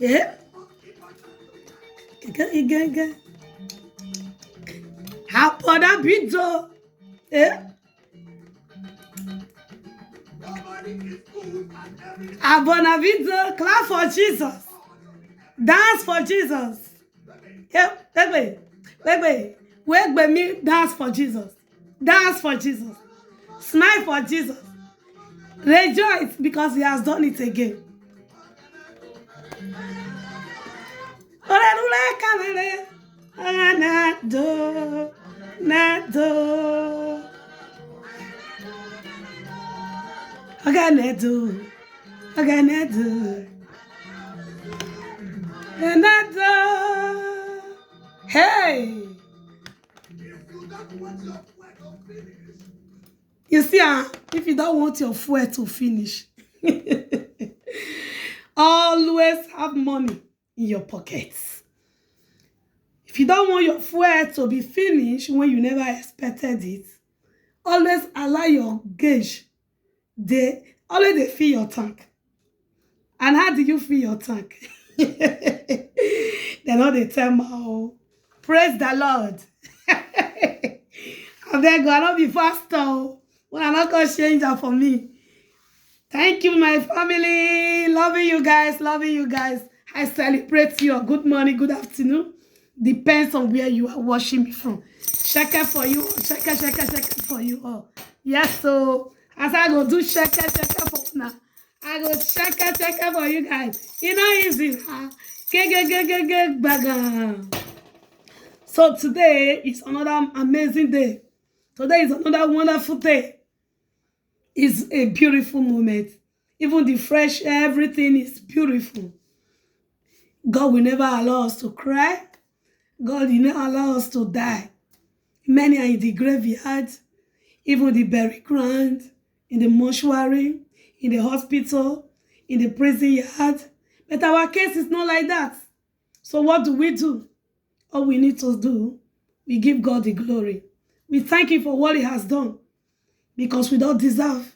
Eh? Again. Hapoda bidzo. Eh? Abona bidzo. Clap for Jesus. Dance for Jesus. Yeah, wait, me dance for Jesus. Dance for Jesus. Smile for Jesus. Rejoice because he has done it again. Hey! You see, if you don't want your fuel to finish, always have money in your pockets. If you don't want your fuel to be finished when you never expected it, always allow your gauge. Always they fill your tank. And how do you fill your tank? They know they tell me, praise the Lord. I beg God, not be faster. When I'm not going to change that for me. Thank you, my family. Loving you guys. I celebrate you. Good morning, good afternoon. Depends on where you are watching me from. Check it for you. Check it for you. Oh, yes. So as I go do check it for now, I go check it for you guys. You know, easy. So today is another amazing day. Today is another wonderful day. It's a beautiful moment. Even the fresh air, everything is beautiful. God will never allow us to cry. God will never allow us to die. Many are in the graveyard, even the burial ground, in the mortuary, in the hospital, in the prison yard. But our case is not like that. So what do? All we need to do, we give God the glory. We thank him for what he has done, because we don't deserve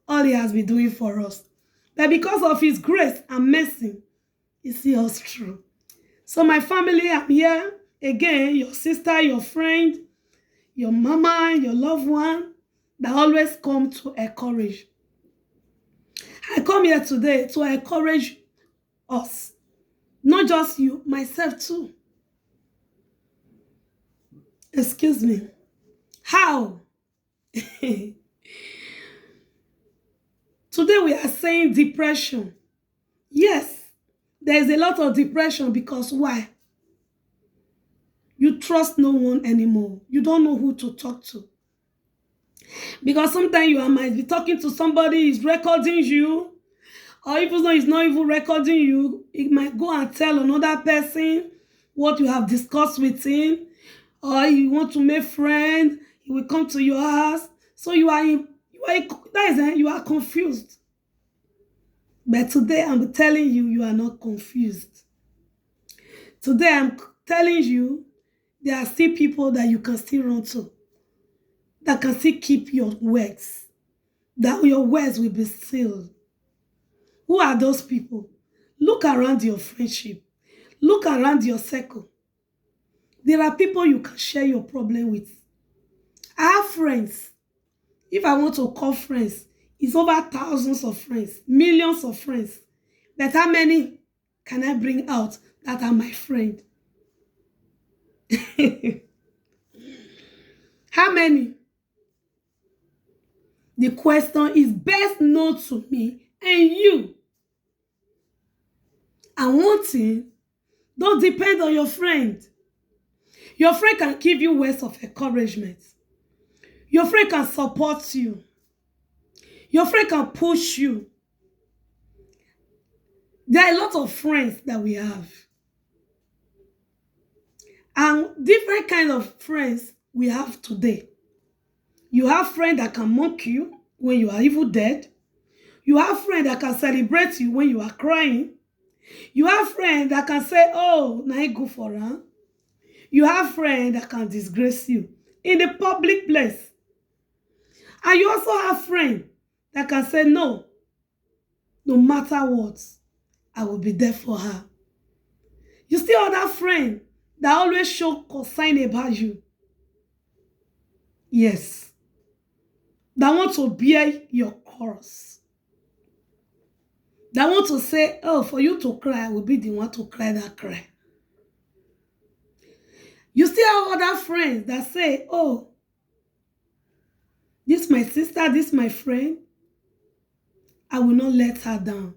all he has been doing for us. But because of his grace and mercy, he sees us through. So my family, I'm here again, your sister, your friend, your mama, your loved one, that always come to encourage. I come here today to encourage us. Not just you, myself too. Excuse me. How? Today we are saying depression. Yes, there's a lot of depression because why? You trust no one anymore. You don't know who to talk to. Because sometimes you might be talking to somebody, is recording you, or even though it's not even recording you, it might go and tell another person what you have discussed with him, or you want to make friends, he will come to your house. So you are confused. But today I'm telling you, you are not confused. Today I'm telling you, there are still people that you can still run to, that can still keep your words, that your words will be sealed. Who are those people? Look around your friendship. Look around your circle. There are people you can share your problem with. I have friends. If I want to call friends, it's over thousands of friends, millions of friends. But how many can I bring out that are my friend? How many? The question is best known to me and you. And one thing, don't depend on your friend. Your friend can give you words of encouragement. Your friend can support you. Your friend can push you. There are a lot of friends that we have. And different kind of friends we have today. You have friends that can mock you when you are even dead. You have friends that can celebrate you when you are crying. You have friends that can say, oh, now you go for her. You have friends that can disgrace you in the public place. And you also have friends that can say, no matter what, I will be there for her. You still have that friend that always show concern about you. Yes. That want to bear your cross. That want to say, oh, for you to cry, I will be the one to cry that cry. You still have other friends that say, oh, this my sister, this my friend. I will not let her down,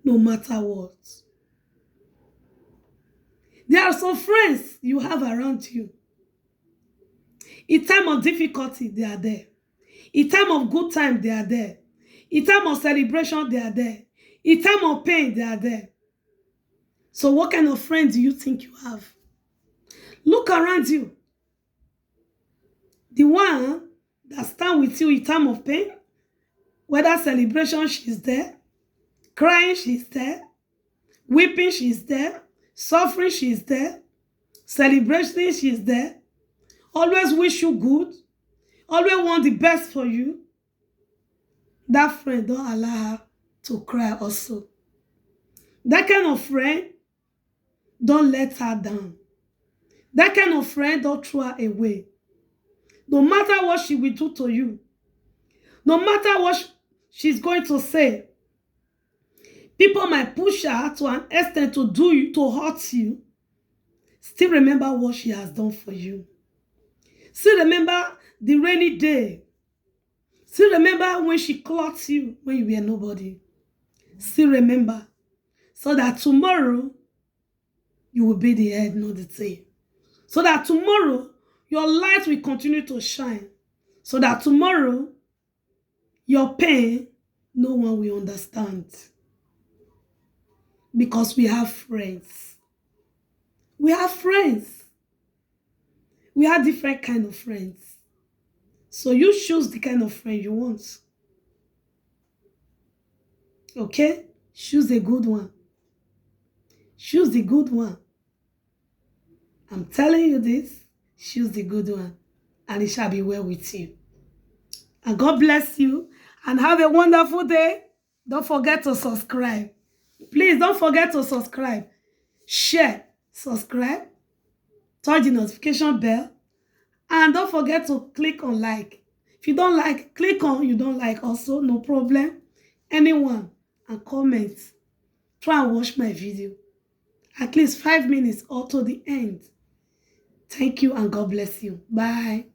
no matter what. There are some friends you have around you. In time of difficulty, they are there. In time of good time, they are there. In time of celebration, they are there. In time of pain, they are there. So what kind of friends do you think you have? Look around you. The one that stand with you in time of pain, whether celebration, she's there. Crying, she's there. Weeping, she's there. Suffering, she's there. Celebrating, she's there. Always wish you good. Always want the best for you. That friend, don't allow her to cry also. That kind of friend, don't let her down. That kind of friend, don't throw her away. No matter what she will do to you, no matter what she's going to say, people might push her to an extent to do you, to hurt you. Still remember what she has done for you. Still remember the rainy day. Still remember when she clothed you when you were nobody. Still remember, so that tomorrow you will be the head, not the tail. So that tomorrow your light will continue to shine. So that tomorrow your pain, no one will understand. Because we have friends. We have friends. We have different kind of friends. So you choose the kind of friend you want. Okay? Choose a good one. Choose the good one. I'm telling you this. Choose the good one. And it shall be well with you. And God bless you. And have a wonderful day. Don't forget to subscribe. Please don't forget to subscribe. Share. Subscribe. Touch the notification bell. And don't forget to click on like. If you don't like, click on you don't like also. No problem. Anyone. And comment. Try and watch my video. At least 5 minutes or to the end. Thank you and God bless you. Bye.